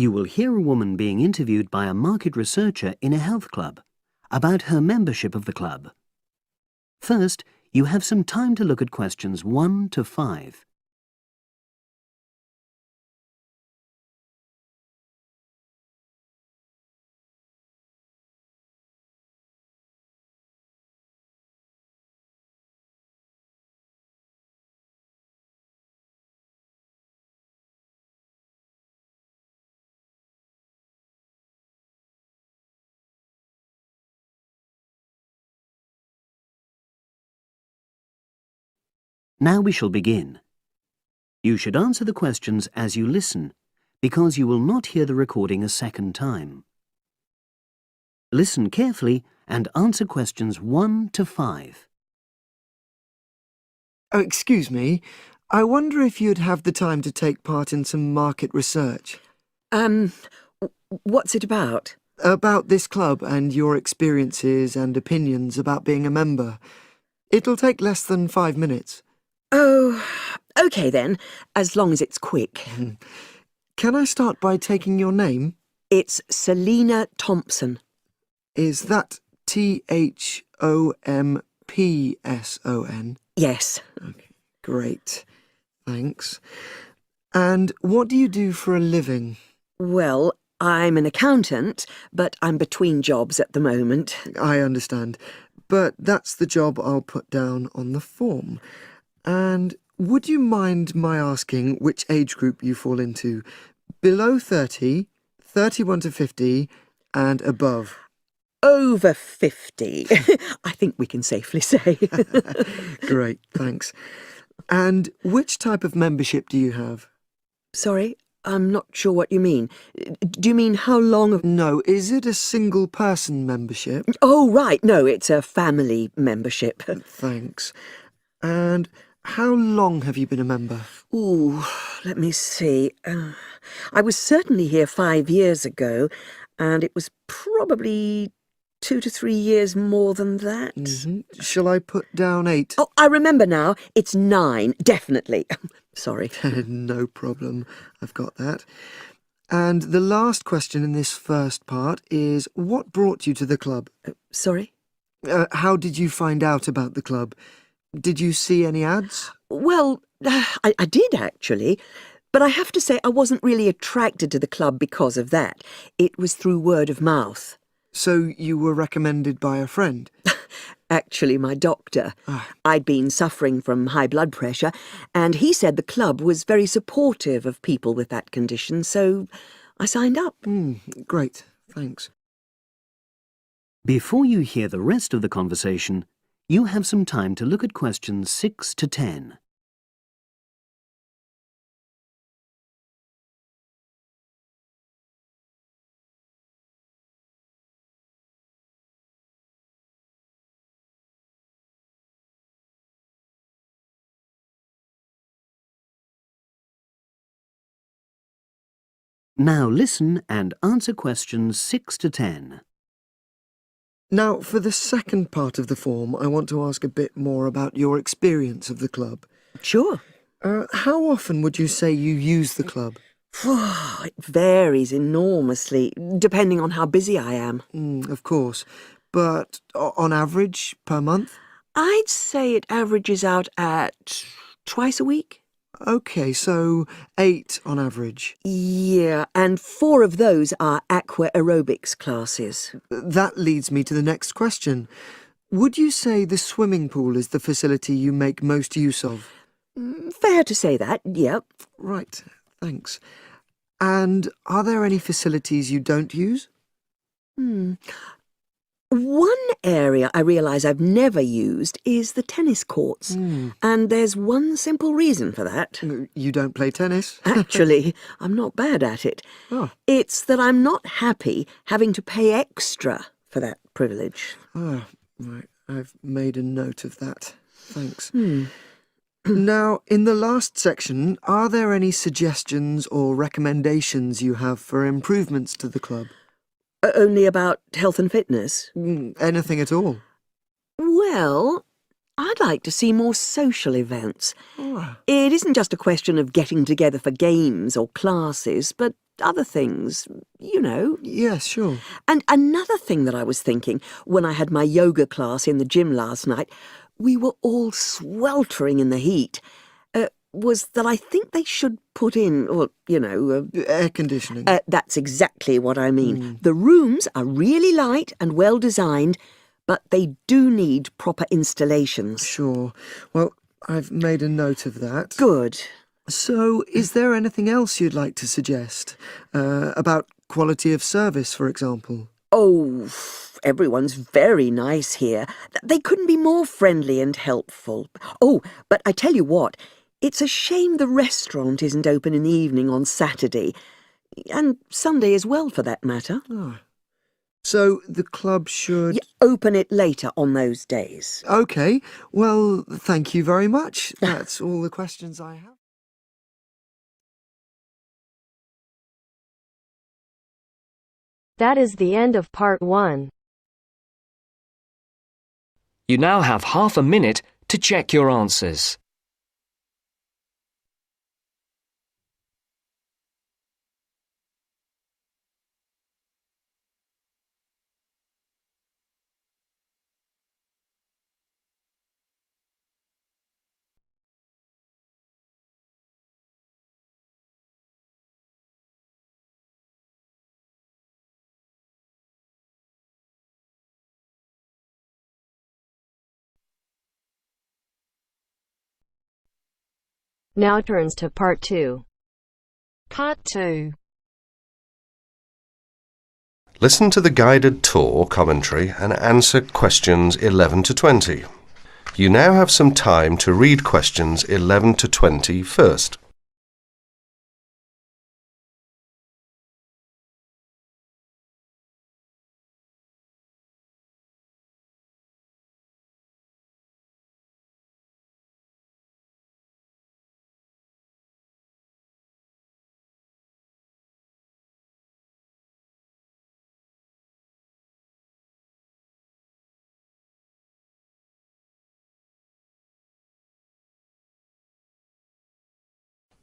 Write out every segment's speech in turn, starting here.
You will hear a woman being interviewed by a market researcher in a health club about her membership of the club. First, you have some time to look at questions 1 to 5. Now we shall begin. You should answer the questions as you listen, because you will not hear the recording a second time. Listen carefully and answer questions 1 to 5. Oh, excuse me. I wonder if you'd have the time to take part in some market research. What's it about? About this club and your experiences and opinions about being a member. It'll take less than 5 minutes. Oh, OK then, as long as it's quick. Can I start by taking your name? It's Selina Thompson. Is that Thompson? Yes. Okay, great. Thanks. And what do you do for a living? Well, I'm an accountant, but I'm between jobs at the moment. I understand. But that's the job I'll put down on the form. And would you mind my asking which age group you fall into? Below 30, 31 to 50, and above? Over 50, I think we can safely say. Great, thanks. And which type of membership do you have? Sorry, I'm not sure what you mean. Do you mean how long? No, is it a single-person membership? Oh, right, no, it's a family membership. Thanks. And how long have you been a member? Ooh, let me see. I was certainly here 5 years ago, and it was probably 2 to 3 years more than that. Shall I put down 8? Oh, I remember now. It's 9, definitely. Sorry. No problem. I've got that. And the last question in this first part is, what brought you to the club? Sorry? How did you find out about the club? Did you see any ads? Well, I did actually, but I have to say I wasn't really attracted to the club because of that. It was through word of mouth. So you were recommended by a friend? Actually, my doctor. I'd been suffering from high blood pressure, and he said the club was very supportive of people with that condition, so I signed up. Great, thanks. Before you hear the rest of the conversation, you have some time to look at questions 6 to 10. Now listen and answer questions 6 to 10. Now, for the second part of the form, I want to ask a bit more about your experience of the club. Sure. How often would you say you use the club? It varies enormously, depending on how busy I am. Of course. But on average, per month? I'd say it averages out at twice a week. OK, so 8 on average. Yeah, and 4 of those are aqua aerobics classes. That leads me to the next question. Would you say the swimming pool is the facility you make most use of? Fair to say that, yep. Right, thanks. And are there any facilities you don't use? One area I realise I've never used is the tennis courts. And there's one simple reason for that. You don't play tennis? Actually, I'm not bad at it. Oh. It's that I'm not happy having to pay extra for that privilege. Oh, right. I've made a note of that. Thanks. Now, in the last section, are there any suggestions or recommendations you have for improvements to the club? Only about health and fitness? Anything at all? Well, I'd like to see more social events. It isn't just a question of getting together for games or classes, but other things, you know. Yes, sure. And another thing that I was thinking when I had my yoga class in the gym last night, we were all sweltering in the heat, was that I think they should put in, or, you know... Air conditioning. That's exactly what I mean. The rooms are really light and well designed, but they do need proper installations. Sure. Well, I've made a note of that. Good. So, is there anything else you'd like to suggest? About quality of service, for example? Oh, everyone's very nice here. They couldn't be more friendly and helpful. Oh, but I tell you what, it's a shame the restaurant isn't open in the evening on Saturday, and Sunday as well, for that matter. Oh. So, the club should... open it later on those days. OK. Well, thank you very much. That's all the questions I have. That is the end of part 1. You now have half a minute to check your answers. Now turns to part 2. Part 2. Listen to the guided tour commentary and answer questions 11 to 20. You now have some time to read questions 11 to 20 first.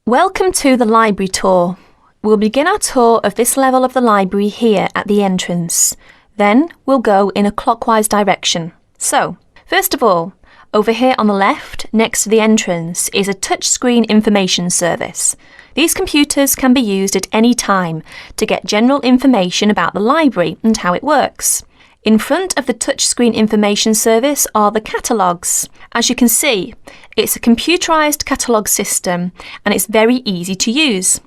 Welcome to the library tour. We'll begin our tour of this level of the library here at the entrance. Then we'll go in a clockwise direction. So, first of all, over here on the left, next to the entrance, is a touchscreen information service. These computers can be used at any time to get general information about the library and how it works. In front of the touchscreen information service are the catalogues. As you can see, it's a computerised catalogue system and it's very easy to use.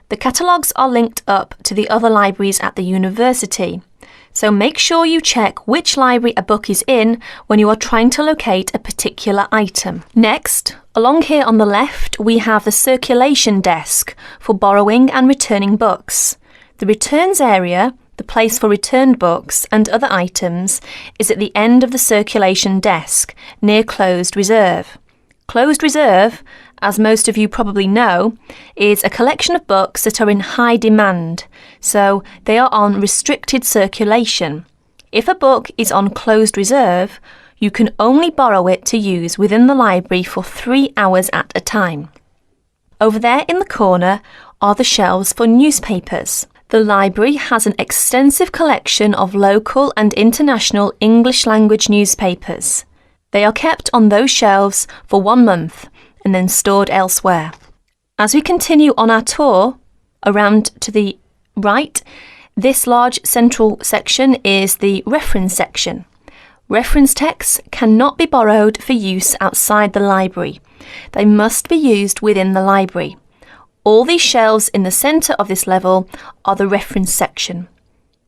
The catalogues are linked up to the other libraries at the university, so make sure you check which library a book is in when you are trying to locate a particular item. Next, along here on the left, we have the circulation desk for borrowing and returning books. The returns area, the place for returned books and other items, is at the end of the circulation desk, near closed reserve. Closed reserve, as most of you probably know, is a collection of books that are in high demand, so they are on restricted circulation. If a book is on closed reserve, you can only borrow it to use within the library for 3 hours at a time. Over there in the corner are the shelves for newspapers. The library has an extensive collection of local and international English language newspapers. They are kept on those shelves for 1 month and then stored elsewhere. As we continue on our tour, around to the right, this large central section is the reference section. Reference texts cannot be borrowed for use outside the library. They must be used within the library. All these shelves in the centre of this level are the reference section.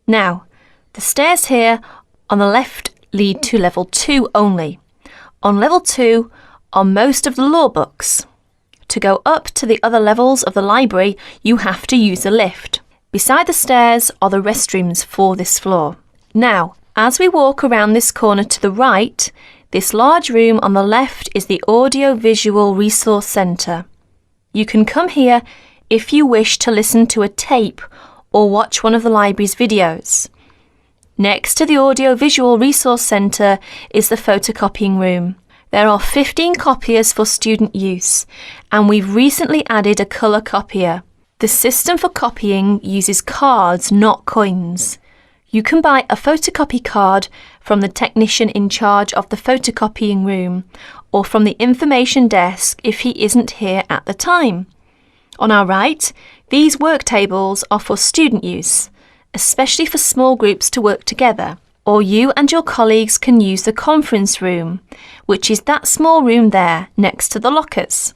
Now, the stairs here on the left lead to level 2 only. On level 2 are most of the law books. To go up to the other levels of the library, you have to use a lift. Beside the stairs are the restrooms for this floor. Now, as we walk around this corner to the right, this large room on the left is the Audio-Visual Resource Centre. You can come here if you wish to listen to a tape or watch one of the library's videos. Next to the Audio-Visual Resource Centre is the photocopying room. There are 15 copiers for student use, and we've recently added a colour copier. The system for copying uses cards, not coins. You can buy a photocopy card from the technician in charge of the photocopying room or from the information desk if he isn't here at the time. On our right, these work tables are for student use, especially for small groups to work together, or you and your colleagues can use the conference room, which is that small room there next to the lockers.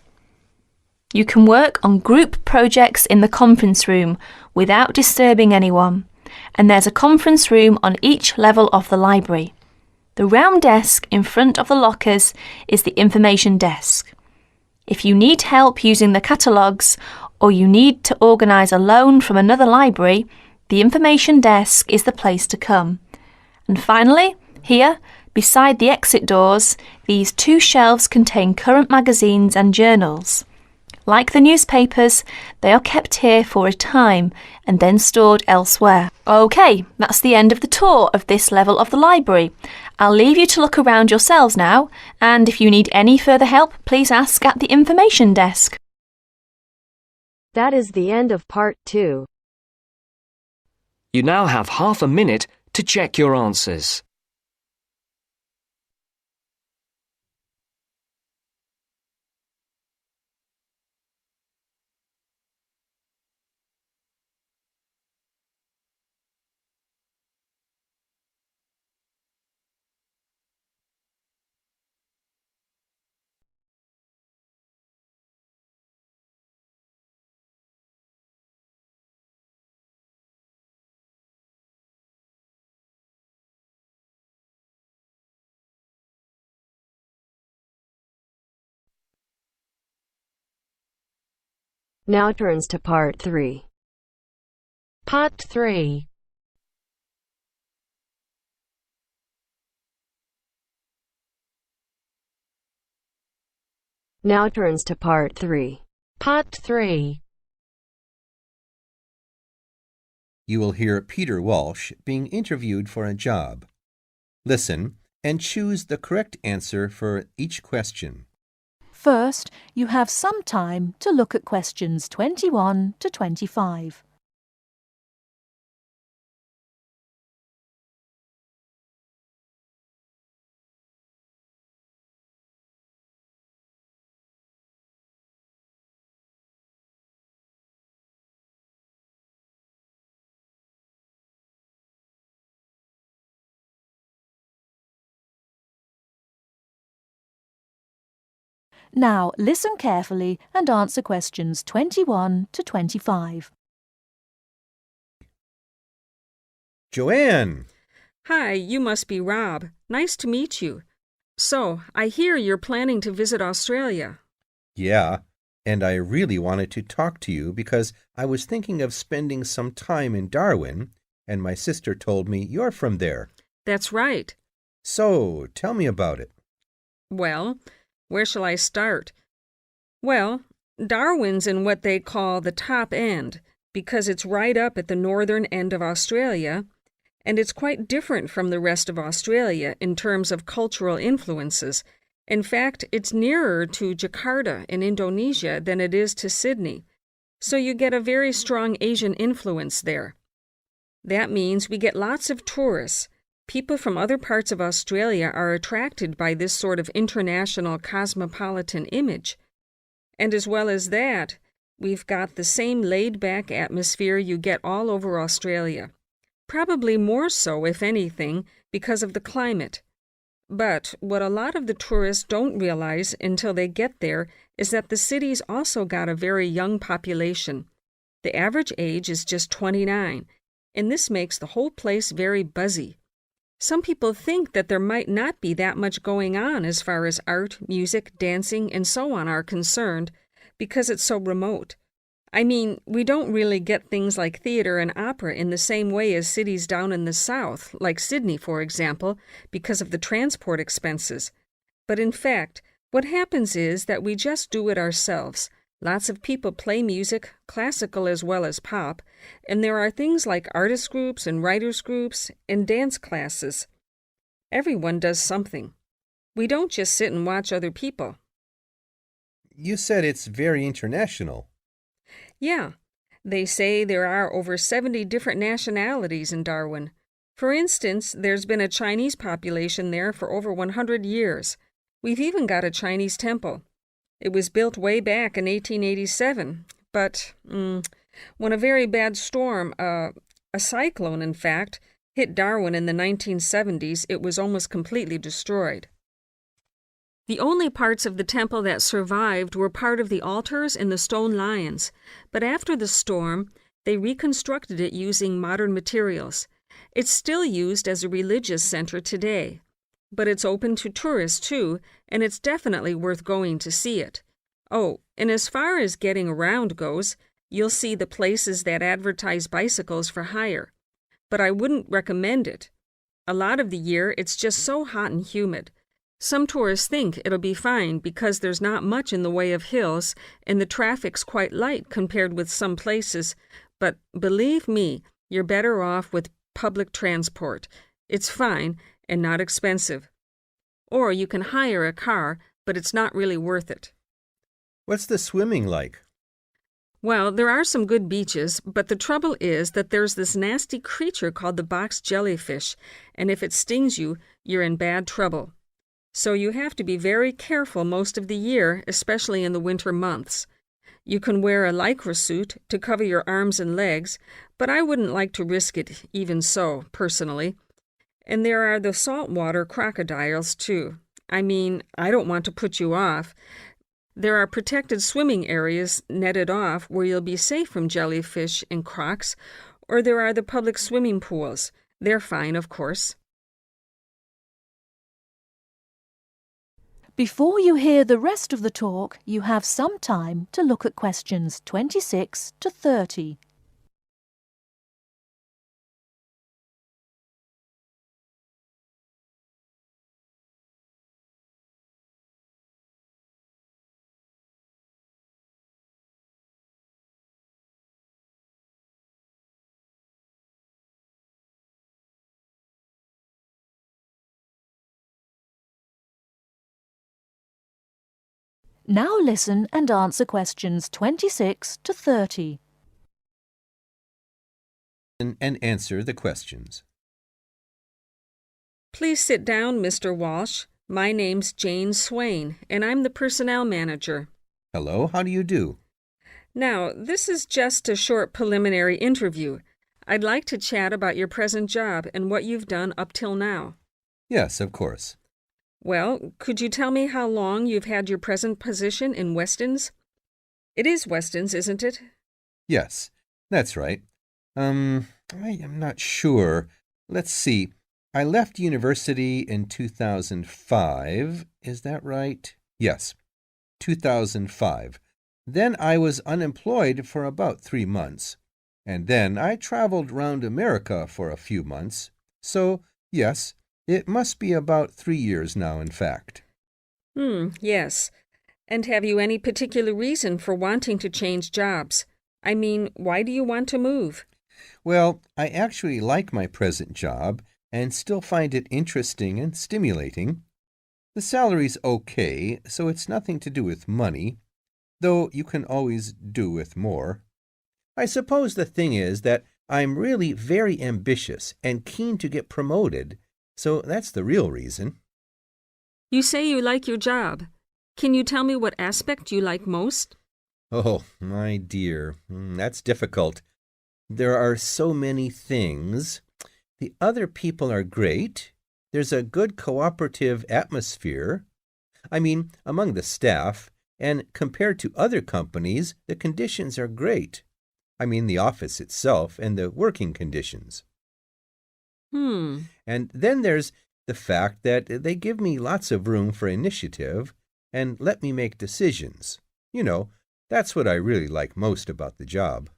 You can work on group projects in the conference room without disturbing anyone, and there's a conference room on each level of the library. The round desk in front of the lockers is the information desk. If you need help using the catalogues or you need to organise a loan from another library, the information desk is the place to come. And finally, here, beside the exit doors, these two shelves contain current magazines and journals. Like the newspapers, they are kept here for a time and then stored elsewhere. OK, that's the end of the tour of this level of the library. I'll leave you to look around yourselves now, and if you need any further help, please ask at the information desk. That is the end of part 2. You now have half a minute to check your answers. Now turns to part 3. Part 3. Now turns to part 3. Part 3. You will hear Peter Walsh being interviewed for a job. Listen and choose the correct answer for each question. First, you have some time to look at questions 21 to 25. Now, listen carefully and answer questions 21 to 25. Joanne! Hi, you must be Rob. Nice to meet you. So, I hear you're planning to visit Australia. Yeah, and I really wanted to talk to you because I was thinking of spending some time in Darwin, and my sister told me you're from there. That's right. So, tell me about it. Well, where shall I start? Well, Darwin's in what they call the top end, because it's right up at the northern end of Australia, and it's quite different from the rest of Australia in terms of cultural influences. In fact, it's nearer to Jakarta in Indonesia than it is to Sydney, so you get a very strong Asian influence there. That means we get lots of tourists. People from other parts of Australia are attracted by this sort of international cosmopolitan image. And as well as that, we've got the same laid-back atmosphere you get all over Australia. Probably more so, if anything, because of the climate. But what a lot of the tourists don't realize until they get there is that the city's also got a very young population. The average age is just 29, and this makes the whole place very buzzy. Some people think that there might not be that much going on as far as art, music, dancing, and so on are concerned, because it's so remote. I mean, we don't really get things like theater and opera in the same way as cities down in the south, like Sydney, for example, because of the transport expenses. But in fact, what happens is that we just do it ourselves. Lots of people play music, classical as well as pop, and there are things like artist groups and writers groups and dance classes. Everyone does something. We don't just sit and watch other people. You said it's very international. Yeah, They say there are over 70 different nationalities in Darwin. For instance, there's been a Chinese population there for over 100 years. We've even got a Chinese temple. It was built way back in 1887, but when a very bad storm, a cyclone in fact, hit Darwin in the 1970s, it was almost completely destroyed. The only parts of the temple that survived were part of the altars and the stone lions, but after the storm, they reconstructed it using modern materials. It's still used as a religious center today, but it's open to tourists too, and it's definitely worth going to see it. Oh, and as far as getting around goes, you'll see the places that advertise bicycles for hire, but I wouldn't recommend it. A lot of the year, it's just so hot and humid. Some tourists think it'll be fine because there's not much in the way of hills and the traffic's quite light compared with some places, but believe me, you're better off with public transport. It's fine and not expensive. Or you can hire a car, but it's not really worth it. What's the swimming like? Well, there are some good beaches, but the trouble is that there's this nasty creature called the box jellyfish, and if it stings you, you're in bad trouble. So you have to be very careful most of the year, especially in the winter months. You can wear a lycra suit to cover your arms and legs, but I wouldn't like to risk it even so, personally. And there are the saltwater crocodiles, too. I mean, I don't want to put you off. There are protected swimming areas netted off where you'll be safe from jellyfish and crocs, or there are the public swimming pools. They're fine, of course. Before you hear the rest of the talk, you have some time to look at questions 26 to 30. Now listen and answer questions 26 to 30. And answer the questions. Please sit down, Mr. Walsh. My name's Jane Swain, and I'm the personnel manager. Hello, how do you do? Now, this is just a short preliminary interview. I'd like to chat about your present job and what you've done up till now. Yes, of course. Well, could you tell me how long you've had your present position in Weston's? It is Weston's, isn't it? Yes, that's right. I am not sure. Let's see. I left university in 2005. Is that right? Yes, 2005. Then I was unemployed for about 3 months. And then I traveled round America for a few months. So, yes, it must be about 3 years now, in fact. Yes. And have you any particular reason for wanting to change jobs? I mean, why do you want to move? Well, I actually like my present job and still find it interesting and stimulating. The salary's okay, so it's nothing to do with money, though you can always do with more. I suppose the thing is that I'm really very ambitious and keen to get promoted, so that's the real reason. You say you like your job. Can you tell me what aspect you like most? Oh, my dear, that's difficult. There are so many things. The other people are great. There's a good cooperative atmosphere. I mean, among the staff, and compared to other companies, the conditions are great. I mean, the office itself and the working conditions. And then there's the fact that they give me lots of room for initiative and let me make decisions. You know, that's what I really like most about the job.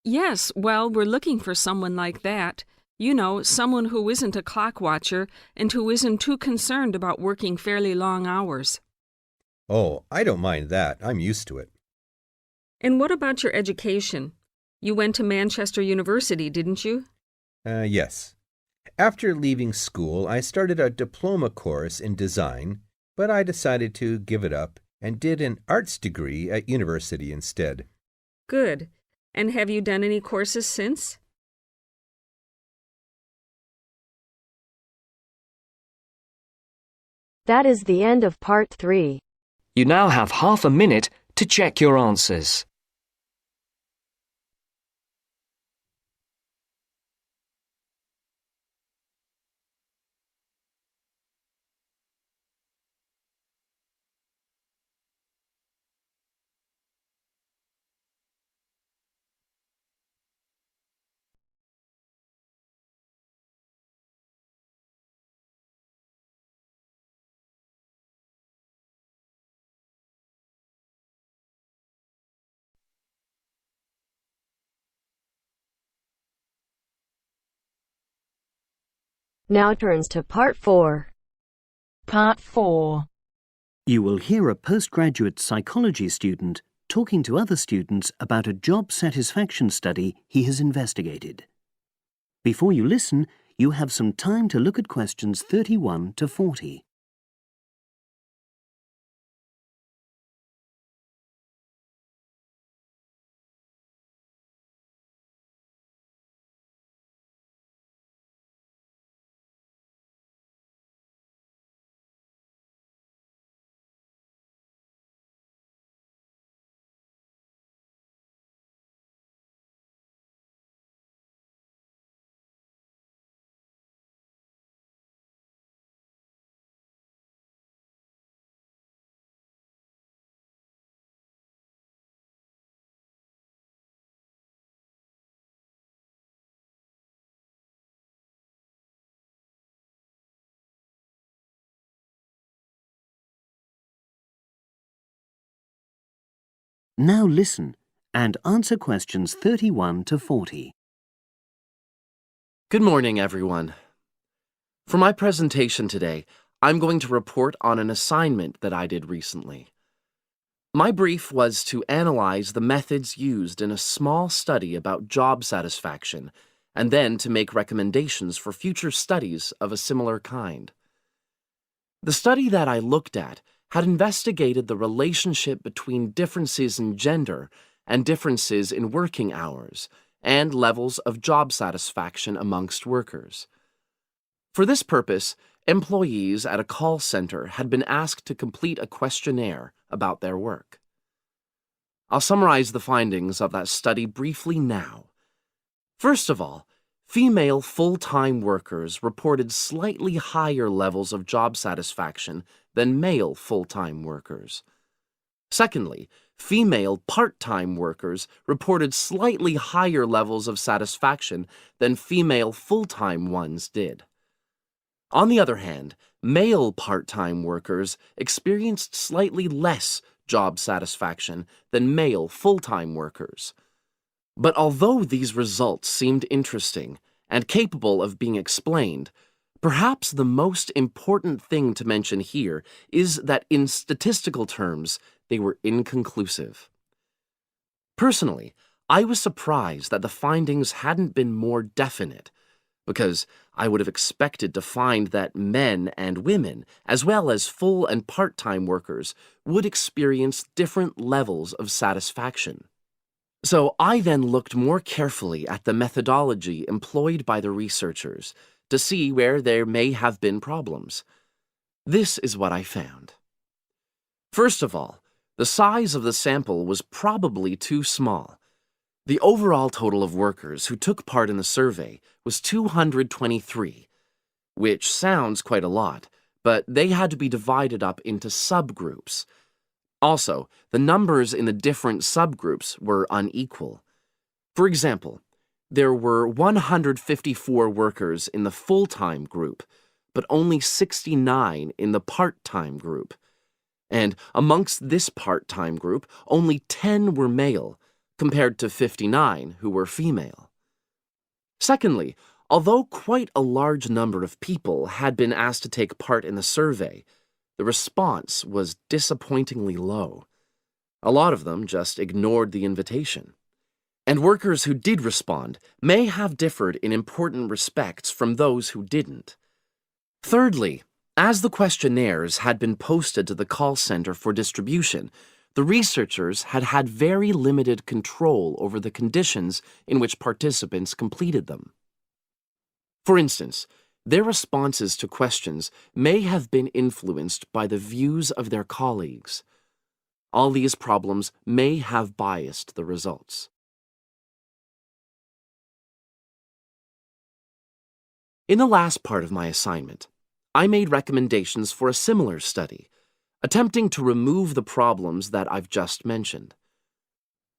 Yes, well, we're looking for someone like that. You know, someone who isn't a clock watcher and who isn't too concerned about working fairly long hours. Oh, I don't mind that. I'm used to it. And what about your education? You went to Manchester University, didn't you? Yes. After leaving school, I started a diploma course in design, but I decided to give it up and did an arts degree at university instead. Good. And have you done any courses since? That is the end of part 3. You now have half a minute to check your answers. Now turns to part 4. Part 4. You will hear a postgraduate psychology student talking to other students about a job satisfaction study he has investigated. Before you listen, you have some time to look at questions 31 to 40. Now listen and answer questions 31 to 40. Good morning, everyone. For my presentation today, I'm going to report on an assignment that I did recently. My brief was to analyze the methods used in a small study about job satisfaction, and then to make recommendations for future studies of a similar kind. The study that I looked at had investigated the relationship between differences in gender and differences in working hours and levels of job satisfaction amongst workers. For this purpose, employees at a call center had been asked to complete a questionnaire about their work. I'll summarize the findings of that study briefly now. First of all, female full-time workers reported slightly higher levels of job satisfaction than male full-time workers. Secondly, female part-time workers reported slightly higher levels of satisfaction than female full-time ones did. On the other hand, male part-time workers experienced slightly less job satisfaction than male full-time workers. But although these results seemed interesting and capable of being explained, perhaps the most important thing to mention here is that in statistical terms, they were inconclusive. Personally, I was surprised that the findings hadn't been more definite, because I would have expected to find that men and women, as well as full and part-time workers, would experience different levels of satisfaction. So I then looked more carefully at the methodology employed by the researchers to see where there may have been problems. This is what I found. First of all, the size of the sample was probably too small. The overall total of workers who took part in the survey was 223, which sounds quite a lot, but they had to be divided up into subgroups. Also, the numbers in the different subgroups were unequal. For example, there were 154 workers in the full-time group, but only 69 in the part-time group. And amongst this part-time group, only 10 were male, compared to 59 who were female. Secondly, although quite a large number of people had been asked to take part in the survey, the response was disappointingly low. A lot of them just ignored the invitation. And workers who did respond may have differed in important respects from those who didn't. Thirdly, as the questionnaires had been posted to the call center for distribution, the researchers had had very limited control over the conditions in which participants completed them. For instance, their responses to questions may have been influenced by the views of their colleagues. All these problems may have biased the results. In the last part of my assignment, I made recommendations for a similar study, attempting to remove the problems that I've just mentioned.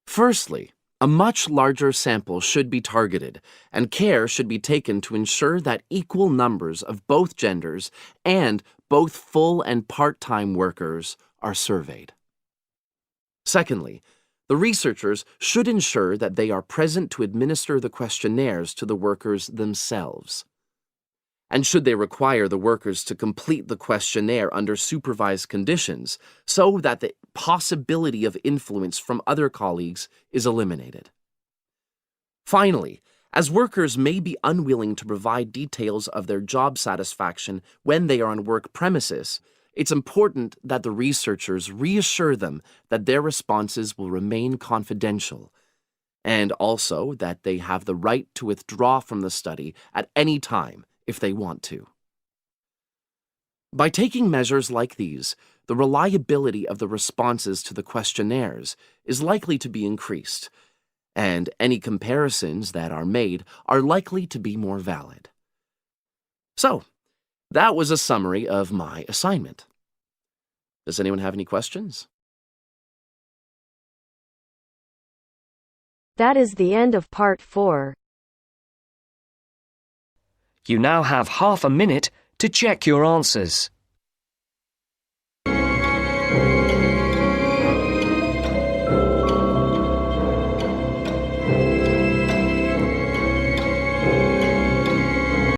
Firstly, a much larger sample should be targeted, and care should be taken to ensure that equal numbers of both genders and both full and part-time workers are surveyed. Secondly, the researchers should ensure that they are present to administer the questionnaires to the workers themselves. And should they require the workers to complete the questionnaire under supervised conditions so that the possibility of influence from other colleagues is eliminated. Finally, as workers may be unwilling to provide details of their job satisfaction when they are on work premises, it's important that the researchers reassure them that their responses will remain confidential, and also that they have the right to withdraw from the study at any time if they want to. By taking measures like these, the reliability of the responses to the questionnaires is likely to be increased, and any comparisons that are made are likely to be more valid. So, that was a summary of my assignment. Does anyone have any questions? That is the end of part 4. You now have half a minute to check your answers.